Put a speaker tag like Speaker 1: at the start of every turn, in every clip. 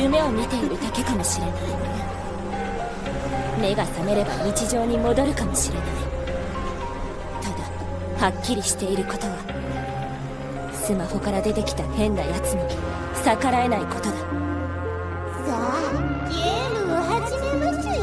Speaker 1: 夢を見ているだけかもしれない。目が覚めれば日常に戻るかもしれない。ただはっきりしていることは、スマホから出てきた変なやつに逆らえないことだ。さ
Speaker 2: あ、ゲームを始めますよ。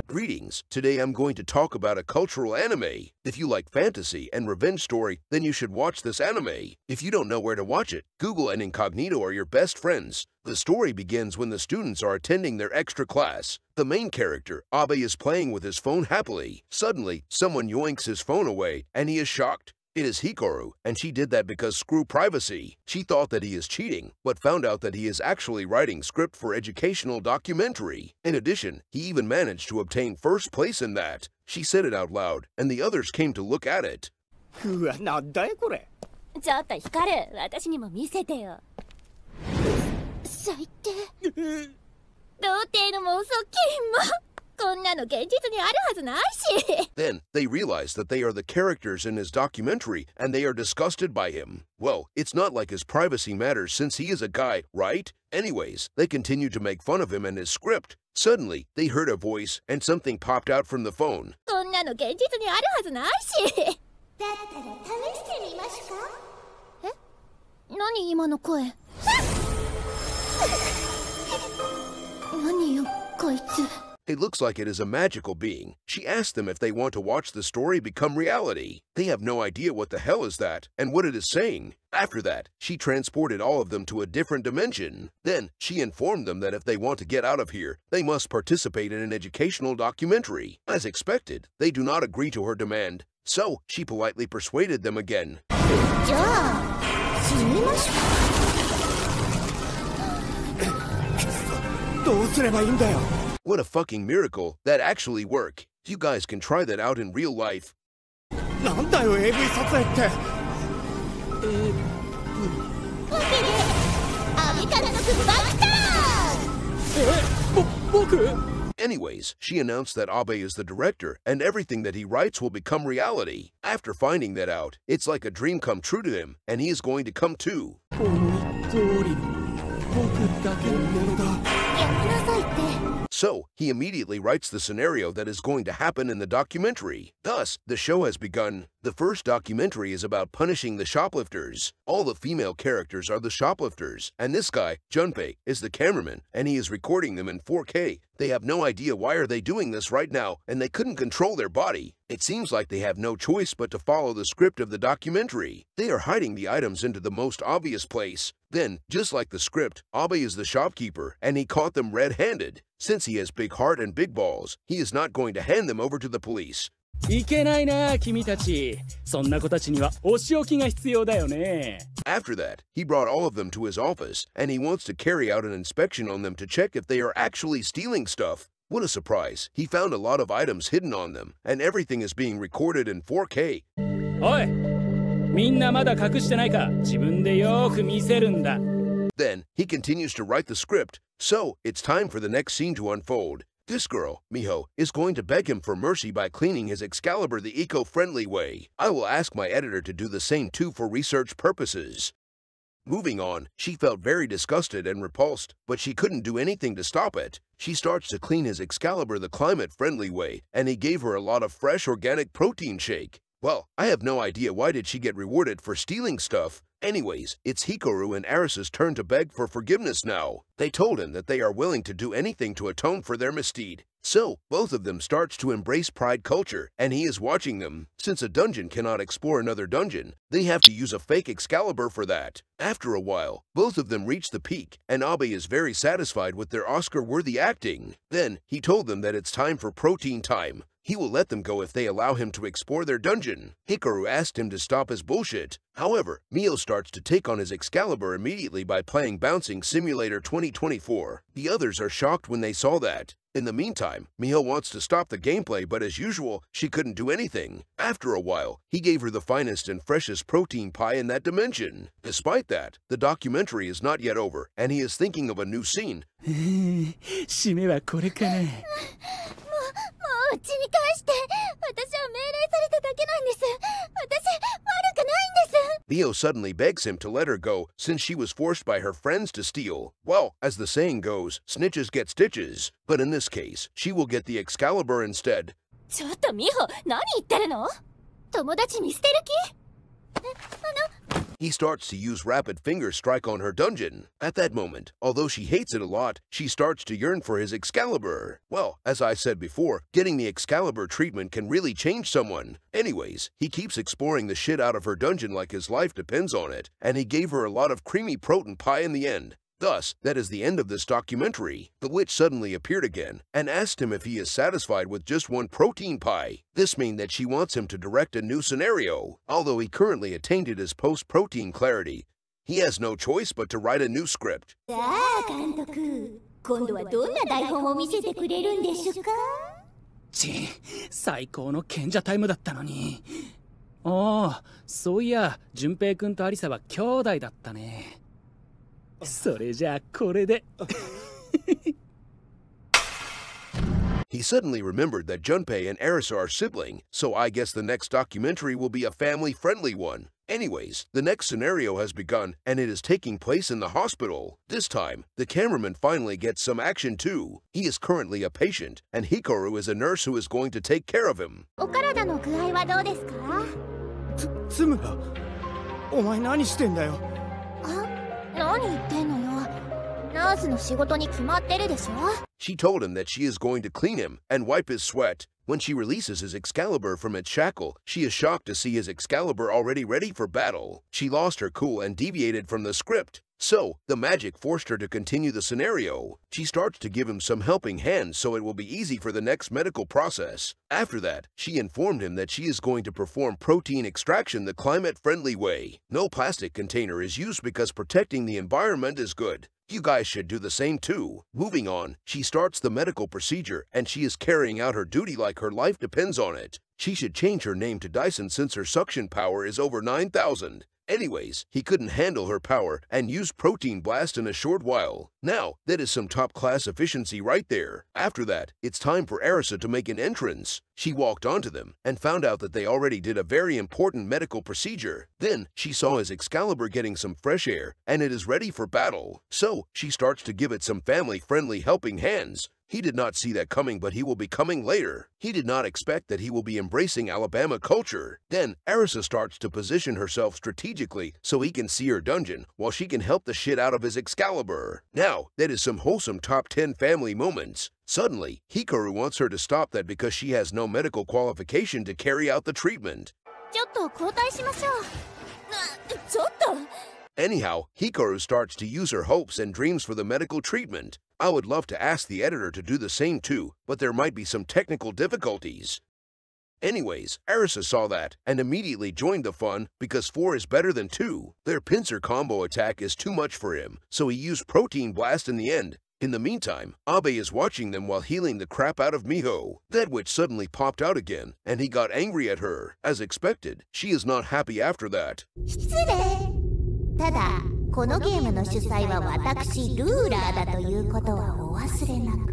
Speaker 3: Greetings. Today I'm going to talk about a cultural anime. If you like fantasy and revenge story, then you should watch this anime. If you don't know where to watch it, Google and Incognito are your best friends. The story begins when the students are attending their extra class. The main character, Abe, is playing with his phone happily. Suddenly, someone yoinks his phone away, and he is shocked. It is Hikaru, and she did that because screw privacy. She thought that he is cheating, but found out that he is actually writing script for educational documentary. In addition, he even managed to obtain first place in that. She said it out loud, and the others came to look at it.
Speaker 4: うわ、なんだよこれ。
Speaker 1: ちょっと光る、私にも見せてよ。
Speaker 2: 最低。
Speaker 1: 童貞の妄想金も。こんなの現実にあるはずないし。
Speaker 3: Then, they realize that they are the characters in his documentary, and they are disgusted by him. Well, it's not like his privacy matters since he is a guy, right? Anyways, they continue to make fun of him and his script. Suddenly, they heard a voice, and something popped out from the phone.
Speaker 1: こんなの現実にあるはずないし。
Speaker 2: だったら試してみますか？
Speaker 1: え？何今の声？何よ、こいつ。
Speaker 3: It looks like it is a magical being. She asked them if they want to watch the story become reality. They have no idea what the hell is that and what it is saying. After that, she transported all of them to a different dimension. Then, she informed them that if they want to get out of here, they must participate in an educational documentary. As expected, they do not agree to her demand. So, she politely persuaded them again.
Speaker 2: じゃあ、死にましょう。
Speaker 4: どうすればいいんだよ。
Speaker 3: What a fucking miracle. That actually worked. You guys can try that out in real life.
Speaker 4: なんだよ AV 撮影って。
Speaker 2: オケでアメからのクバクタ
Speaker 4: ー。僕
Speaker 3: Anyways, she announced that Abe is the director and everything that he writes will become reality. After finding that out, it's like a dream come true to him, and he is going to come too.
Speaker 4: 思い通りの僕だけのものだ。
Speaker 2: やめなさいって。
Speaker 3: So, he immediately writes the scenario that is going to happen in the documentary. Thus, the show has begun. The first documentary is about punishing the shoplifters. All the female characters are the shoplifters, and this guy, Junpei, is the cameraman, and he is recording them in 4K. They have no idea why are they doing this right now, and they couldn't control their body. It seems like they have no choice but to follow the script of the documentary. They are hiding the items into the most obvious place. Then, just like the script, Abe is the shopkeeper, and he caught them red-handed. Since he has big heart and big balls, he is not going to hand them over to the police.
Speaker 5: いけないな、君たち。そんな子たちにはお仕置きが必要だよね。
Speaker 3: After that, he brought all of them to his office, and he wants to carry out an inspection on them to check if they are actually stealing stuff. What a surprise. He found a lot of items hidden on them, and everything is being recorded in 4K.
Speaker 5: おい、みんなまだ隠してないか。自分でよく見せるんだ。
Speaker 3: Then, he continues to write the script, so it's time for the next scene to unfold. This girl, Miho, is going to beg him for mercy by cleaning his Excalibur the eco-friendly way. I will ask my editor to do the same too for research purposes. Moving on, she felt very disgusted and repulsed, but she couldn't do anything to stop it. She starts to clean his Excalibur the climate-friendly way, and he gave her a lot of fresh organic protein shake. Well, I have no idea why did she get rewarded for stealing stuff. Anyways, it's Hikaru and Aris's turn to beg for forgiveness now. They told him that they are willing to do anything to atone for their misdeed. So, both of them starts to embrace pride culture, and he is watching them. Since a dungeon cannot explore another dungeon, they have to use a fake Excalibur for that. After a while, both of them reach the peak, and Abe is very satisfied with their Oscar-worthy acting. Then, he told them that it's time for protein time. He will let them go if they allow him to explore their dungeon. Hikaru asked him to stop his bullshit. However, Mio starts to take on his Excalibur immediately by playing Bouncing Simulator 2024. The others are shocked when they saw that. In the meantime, Miho wants to stop the gameplay, but as usual, she couldn't do anything. After a while, he gave her the finest and freshest protein pie in that dimension. Despite that, the documentary is not yet over, and he is thinking of a new scene.
Speaker 5: 締めはこれかな。
Speaker 2: もううちに返して。私は命令されただけなんです。私悪くないんです。
Speaker 3: Mio suddenly begs him to let her go since she was forced by her friends to steal. Well, as the saying goes, snitches get stitches. But in this case, she will get the Excalibur instead.
Speaker 1: ちょっと美穂、何言ってるの？友達見捨てる気？
Speaker 3: He starts to use Rapid Finger Strike on her dungeon. At that moment, although she hates it a lot, she starts to yearn for his Excalibur. Well, as I said before, getting the Excalibur treatment can really change someone. Anyways, he keeps exploring the shit out of her dungeon like his life depends on it, and he gave her a lot of creamy protein pie in the end. Thus, that is the end of this documentary. The witch suddenly appeared again and asked him if he is satisfied with just one protein pie. This means that she wants him to direct a new scenario. Although he currently attained his post-protein clarity, he has no choice but to write a new script.
Speaker 2: さあ監督、今度はどんな台本を見せてくれるんでしょうか？
Speaker 5: 最高の賢者タイムだったのに。ああ、そういや、淳平くんとアリサは兄弟だったね。それじゃあこれで。
Speaker 3: He suddenly remembered that Junpei and Arisa are siblings, so I guess the next documentary will be a family-friendly one. Anyways, the next scenario has begun, and it is taking place in the hospital. This time, the cameraman finally gets some action too. He is currently a patient, and Hikaru is a nurse who is going to take care of him.
Speaker 2: お体の具合はどうですか？
Speaker 4: つむら、お前何してんだよ。
Speaker 2: 何言ってんのよ。ナースの仕事に決まってるでしょ。
Speaker 3: She told him that she is going to clean him and wipe his sweat. When she releases his Excalibur from its shackle, she is shocked to see his Excalibur already ready for battle. She lost her cool and deviated from the script. So, the magic forced her to continue the scenario. She starts to give him some helping hands so it will be easy for the next medical process. After that, she informed him that she is going to perform protein extraction the climate-friendly way. No plastic container is used because protecting the environment is good. You guys should do the same too. Moving on, she starts the medical procedure and she is carrying out her duty like her life depends on it. She should change her name to Dyson since her suction power is over 9,000. Anyways, he couldn't handle her power and used Protein Blast in a short while. Now, that is some top-class efficiency right there. After that, it's time for Arisa to make an entrance. She walked onto them and found out that they already did a very important medical procedure. Then, she saw his Excalibur getting some fresh air, and it is ready for battle. So, she starts to give it some family-friendly helping hands. He did not see that coming, but he will be coming later. He did not expect that he will be embracing Alabama culture. Then, Arisa starts to position herself strategically so he can see her dungeon while she can help the shit out of his Excalibur. Now, that is some wholesome top 10 family moments. Suddenly, Hikaru wants her to stop that because she has no medical qualification to carry out the treatment.
Speaker 2: ちょっと交代しましょう。
Speaker 1: ちょっと。
Speaker 3: Anyhow, Hikaru starts to use her hopes and dreams for the medical treatment. I would love to ask the editor to do the same too, but there might be some technical difficulties. Anyways, Arisa saw that and immediately joined the fun because 4 is better than 2. Their pincer combo attack is too much for him, so he used Protein Blast in the end. In the meantime, Abe is watching them while healing the crap out of Miho. That witch suddenly popped out again, and he got angry at her. As expected, she is not happy after that.
Speaker 2: 失礼。ただ、このゲームの主催は私ルーラーだということはお忘れなく。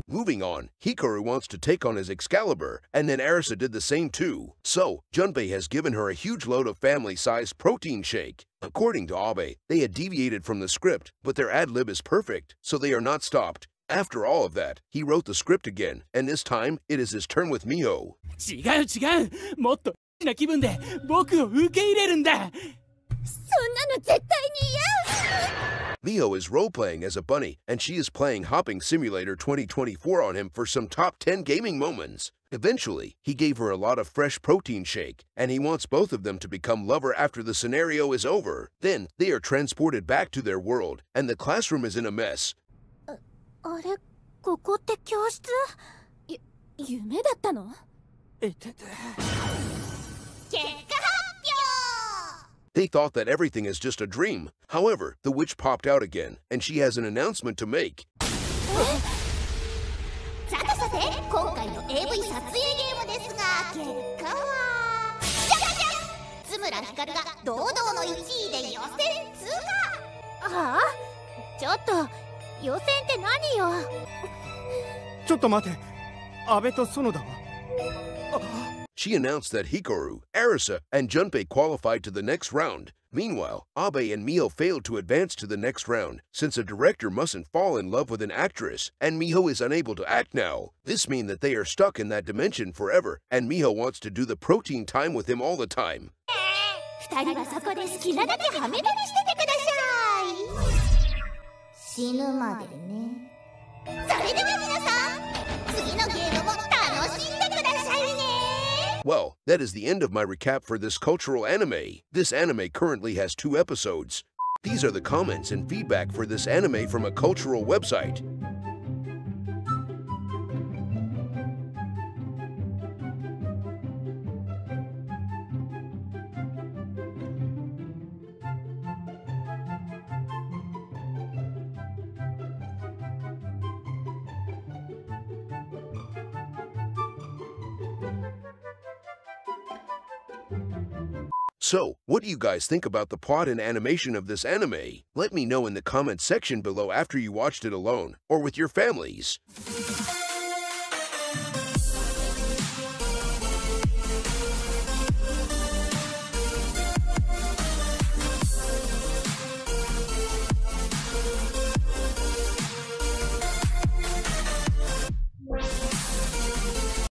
Speaker 3: Moving on, Hikaru wants to take on his Excalibur, and then Arisa did the same too. So, Junpei has given her a huge load of family-sized protein shake. According to Abe, they had deviated from the script, but their ad-lib is perfect, so they are not stopped. After all of that, he wrote the script again, and this time, it is his turn with Miho.
Speaker 5: 違う。もっとな気分で僕を受け入れるんだ。
Speaker 1: そんなの絶対に嫌。
Speaker 3: Miho is role-playing as a bunny, and she is playing Hopping Simulator 2024 on him for some top 10 gaming moments. Eventually, he gave her a lot of fresh protein shake, and he wants both of them to become lovers after the scenario is over. Then, they are transported back to their world, and the classroom is in a mess.
Speaker 2: あれ、ここって教室？
Speaker 1: 夢だったの？
Speaker 2: 結果発表！
Speaker 3: They thought that everything is just a dream. However, the witch popped out again, and she has an announcement to make.
Speaker 2: さてさて、今回の AV 撮影ゲームですが、結果はじゃじゃじゃん！津村ひかるが堂々の1位で予選通過。はあ？ちょっと予選って何よ？
Speaker 4: ちょっと待て、安倍と園田は。
Speaker 3: she announced that Hikaru, Arisa, and Junpei qualified to the next round. Meanwhile, Abe and Miho failed to advance to the next round since a director mustn't fall in love with an actress, and Miho is unable to act now. This means that they are stuck in that dimension forever, and Miho wants to do the protein time with him all the time.
Speaker 2: 2人はそこで好きなだけはめ撮りしててください。死ぬまでね。それでは皆さん、次のゲームも楽しんでくださいね。
Speaker 3: Well, that is the end of my recap for this cultural anime. This anime currently has 2 episodes. These are the comments and feedback for this anime from a cultural website. So, what do you guys think about the plot and animation of this anime? Let me know in the comments section below after you watched it alone, or with your families.